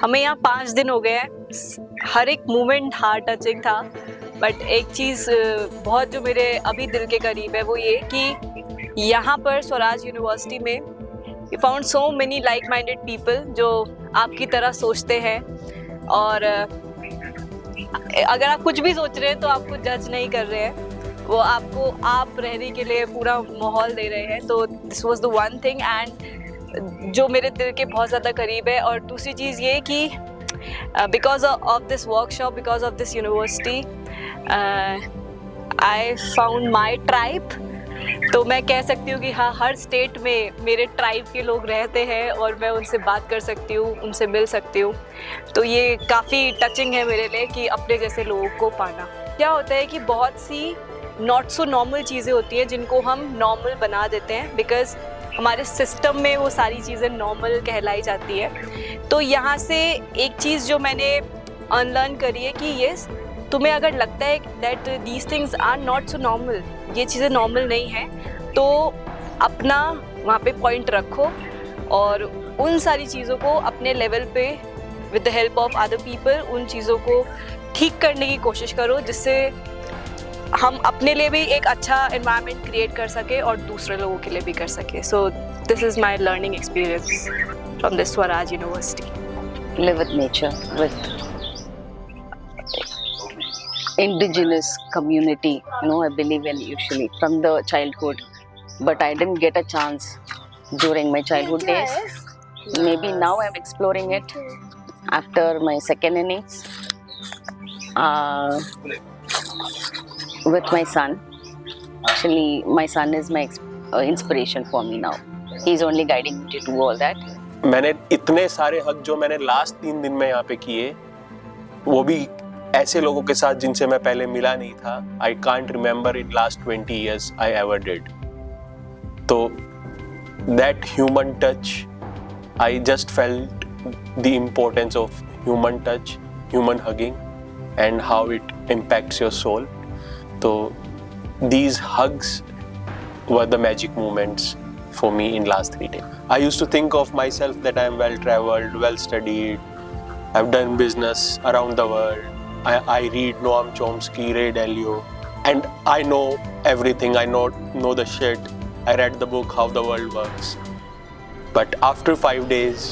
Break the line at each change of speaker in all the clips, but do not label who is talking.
हमें यहाँ 5 दिन हो गए हैं, हर एक मोमेंट हार्ट टचिंग था। बट एक चीज़ बहुत जो मेरे अभी दिल के करीब है वो ये कि यहाँ पर स्वराज यूनिवर्सिटी में you found so many like minded people जो आपकी तरह सोचते हैं, और अगर आप कुछ भी सोच रहे हैं तो आपको जज नहीं कर रहे हैं, वो आपको आप रहने के लिए पूरा माहौल दे रहे हैं। तो this was the one thing and जो मेरे दिल के बहुत ज़्यादा करीब है। और दूसरी चीज़ ये कि because of this workshop, because of this university, I found my tribe. तो मैं कह सकती हूँ कि हाँ, हर स्टेट में मेरे ट्राइब के लोग रहते हैं और मैं उनसे बात कर सकती हूँ, उनसे मिल सकती हूँ। तो ये काफ़ी टचिंग है मेरे लिए कि अपने जैसे लोगों को पाना। क्या होता है कि बहुत सी नॉट सो नॉर्मल चीज़ें होती हैं जिनको हम नॉर्मल बना देते हैं, बिकॉज हमारे सिस्टम में वो सारी चीज़ें नॉर्मल कहलाई जाती है। तो यहाँ से एक चीज़ जो मैंने अनलर्न करी है कि येस, तुम्हें अगर लगता है that these things are not so normal, ये चीज़ें नॉर्मल नहीं हैं, तो अपना वहाँ पे पॉइंट रखो और उन सारी चीज़ों को अपने लेवल पे with the help of other people उन चीज़ों को ठीक करने की कोशिश करो, जिससे हम अपने लिए भी एक अच्छा एनवायरनमेंट क्रिएट कर सके और दूसरे लोगों के लिए भी कर सके। So this is my learning experience from this Swaraj university.
Live with nature, with indigenous community, I believe in usually from the childhood, but I didn't get a chance during my childhood days. Maybe now I'm exploring it after my second innings with my son. Actually, my son is my inspiration for me now. He's only guiding me to do all that.
मैंने इतने सारे हक जो मैंने last 3 दिन में यहाँ पे किए, वो भी ऐसे लोगों के साथ जिनसे मैं पहले मिला नहीं था। I can't remember in last 20 years I ever did. तो that human touch, I just felt the importance of human touch, human hugging and how it impacts your soul. तो these hugs were the magic moments for me in last 3 days. I used to think of myself that I am well traveled, well studied, I've done business around the world. I read Noam Chomsky, Ray Dalio, and I know everything. I know the shit. I read the book How the World Works. But after 5 days,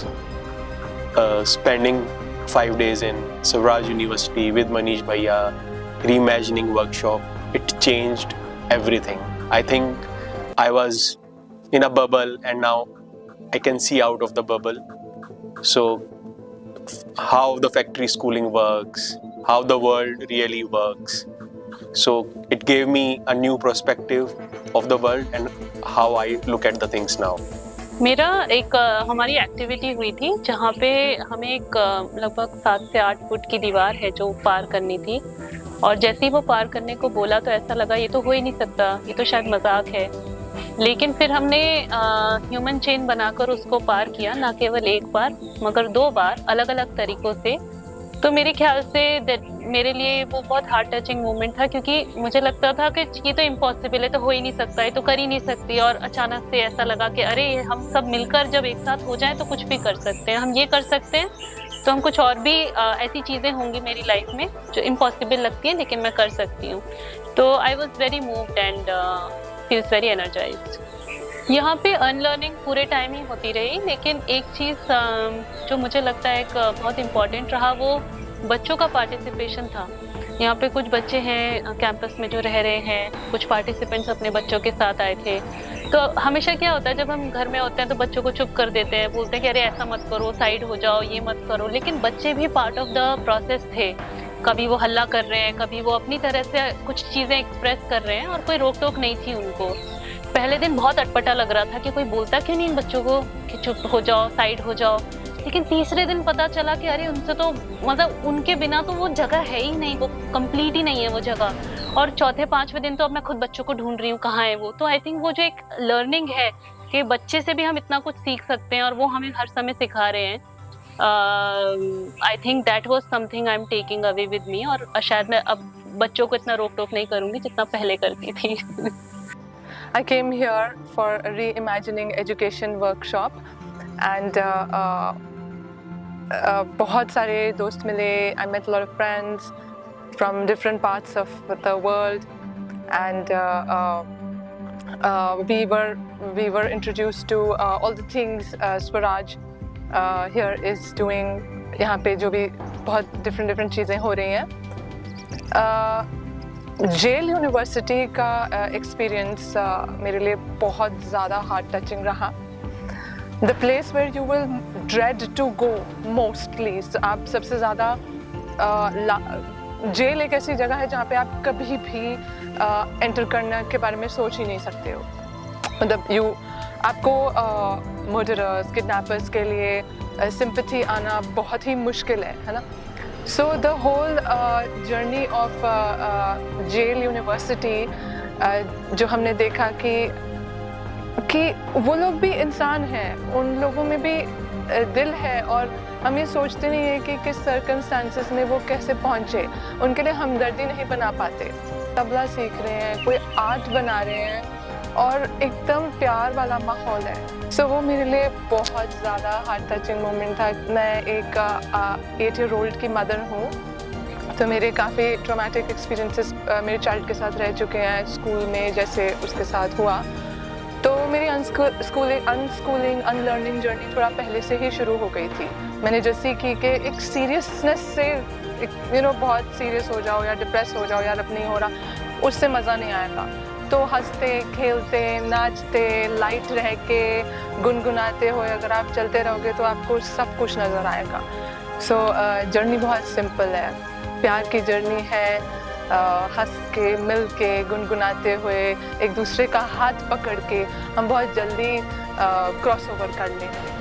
spending 5 days in Swaraj University with Manish Bhaiya, reimagining workshop, it changed everything. I think I was in a bubble and now I can see out of the bubble. So how the factory schooling works, how the world really works. So it gave me a new perspective of the world and how I look at the things now.
मेरा एक हमारी activity हुई थी जहाँ पे हमें एक लगभग 7 से 8 फुट की दीवार है जो पार करनी थी, और जैसे ही वो पार करने को बोला तो ऐसा लगा ये तो हो ही नहीं सकता, ये तो शायद मजाक है। लेकिन फिर हमने ह्यूमन चेन बनाकर उसको पार किया, ना केवल एक बार मगर 2 बार अलग अलग तरीकों से। तो मेरे ख्याल से मेरे लिए वो बहुत हार्ट टचिंग मोमेंट था, क्योंकि मुझे लगता था कि ये तो इम्पॉसिबल है, तो हो ही नहीं सकता, ये तो कर ही नहीं सकती। और अचानक से ऐसा लगा कि अरे हम सब मिलकर जब एक साथ हो जाए तो कुछ भी कर सकते हैं, हम ये कर सकते हैं, तो हम कुछ और भी ऐसी चीज़ें होंगी मेरी लाइफ में जो इम्पॉसिबल लगती हैं लेकिन मैं कर सकती हूँ। तो I was very moved and feels very energised. यहाँ पे अनलर्निंग पूरे टाइम ही होती रही, लेकिन एक चीज़ जो मुझे लगता है एक बहुत इम्पॉर्टेंट रहा वो बच्चों का पार्टिसिपेशन था। यहाँ पे कुछ बच्चे हैं कैंपस में जो रह रहे हैं, कुछ पार्टिसिपेंट्स अपने बच्चों के साथ आए थे। तो हमेशा क्या होता है जब हम घर में होते हैं तो बच्चों को चुप कर देते हैं, बोलते हैं कि अरे ऐसा मत करो, साइड हो जाओ, ये मत करो। लेकिन बच्चे भी पार्ट ऑफ द प्रोसेस थे। कभी वो हल्ला कर रहे हैं, कभी वो अपनी तरह से कुछ चीज़ें एक्सप्रेस कर रहे हैं और कोई रोक टोक नहीं थी उनको। पहले दिन बहुत अटपटा लग रहा था कि कोई बोलता क्यों नहीं इन बच्चों को कि चुप हो जाओ, साइड हो जाओ। लेकिन तीसरे दिन पता चला कि अरे उनसे तो मतलब उनके बिना तो वो जगह है ही नहीं, वो कंप्लीट ही नहीं है वो जगह। और चौथे 5वें दिन तो अब मैं खुद बच्चों को ढूंढ रही हूँ कहाँ है वो। तो आई थिंक वो जो एक लर्निंग है कि बच्चे से भी हम इतना कुछ सीख सकते हैं और वो हमें हर समय सिखा रहे हैं, I think that was something I am taking away with me. और शायद मैं अब बच्चों को इतना रोक टोक नहीं करूँगी जितना पहले करती थी।
I came here for a reimagining education workshop, and बहुत सारे दोस्त मिले. I met a lot of friends from different parts of the world, and we were introduced to all the things Swaraj here is doing. यहाँ पे जो भी बहुत different चीज़ें हो रही हैं. जेल यूनिवर्सिटी का एक्सपीरियंस मेरे लिए बहुत ज़्यादा हार्ट टचिंग रहा. The place where you will dread to go mostly. आप सबसे ज़्यादा जेल एक ऐसी जगह है जहाँ पे आप कभी भी एंटर करने के बारे में सोच ही नहीं सकते हो. मतलब आपको मर्डरर्स, किडनैपर्स के लिए सिंपैथी आना बहुत ही मुश्किल है ना. So the whole journey of jail university जो हमने देखा कि वो लोग भी इंसान हैं, उन लोगों में भी दिल है, और हम ये सोचते नहीं है कि किस सर्कमस्टांसेस में वो कैसे पहुँचे. उनके लिए हमदर्दी नहीं बना पाते. तबला सीख रहे हैं, कोई आर्ट बना रहे हैं, और एकदम प्यार वाला माहौल है. सो वो मेरे लिए बहुत ज़्यादा हार्ट टचिंग मोमेंट था. मैं एक 8-year-old की मदर हूँ, तो मेरे काफ़ी ट्रॉमेटिक एक्सपीरियंसेस मेरे चाइल्ड के साथ रह चुके हैं स्कूल में, जैसे उसके साथ हुआ. तो मेरी अनस्कूलिंग अनलर्निंग जर्नी थोड़ा पहले से ही शुरू हो गई थी. मैंने जो सीखी कि एक सीरियसनेस से बहुत सीरियस हो जाओ या डिप्रेस हो जाओ, यार अब नहीं हो रहा, उससे मज़ा नहीं आएगा. तो हंसते खेलते नाचते लाइट रह के गुनगुनाते हुए अगर आप चलते रहोगे तो आपको सब कुछ नज़र आएगा. सो जर्नी बहुत सिंपल है, प्यार की जर्नी है. हंस के मिल के गुनगुनाते हुए एक दूसरे का हाथ पकड़ के हम बहुत जल्दी क्रॉस ओवर कर लेंगे.